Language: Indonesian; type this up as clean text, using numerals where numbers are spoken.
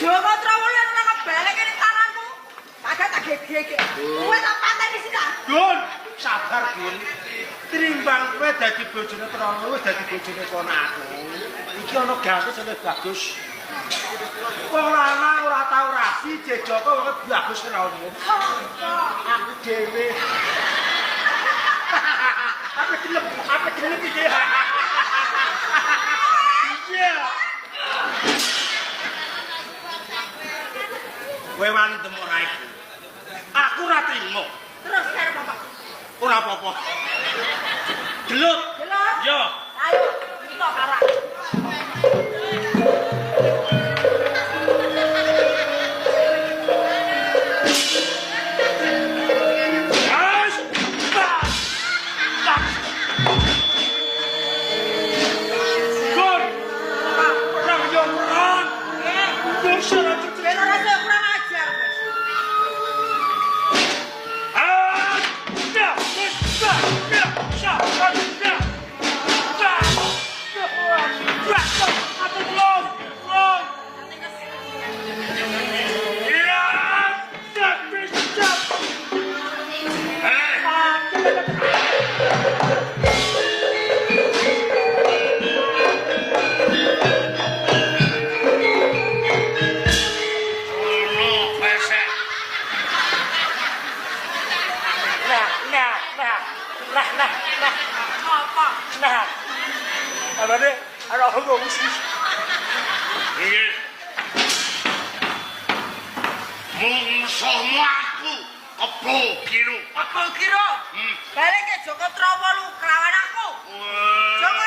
Joko Trawono ora ngebeleke ning tanganku. Kagak tak gegeke. Kowe tak pateni sik. Dun, sabar Dun. Trimbang kowe dadi bojone Trawono wis dadi bojone ponakku. Iki ana ganti sing bagus. Wong lanang ora tau rasi, Joko wong bagus Trawono. Aku dhewe. Apa gelem iki? Iya. Kowe wani temok ra iku. Aku ora trimo. Terus karo bapak. Ora apa-apa. Gelut. Gelut? Yo. Ayo, kita karak. Apa deh? Ada apa gue mesti? Iya. Mungsuhmu aku apa kira? Apa kira? Balik ke Joko Trawono kelawan aku. Joko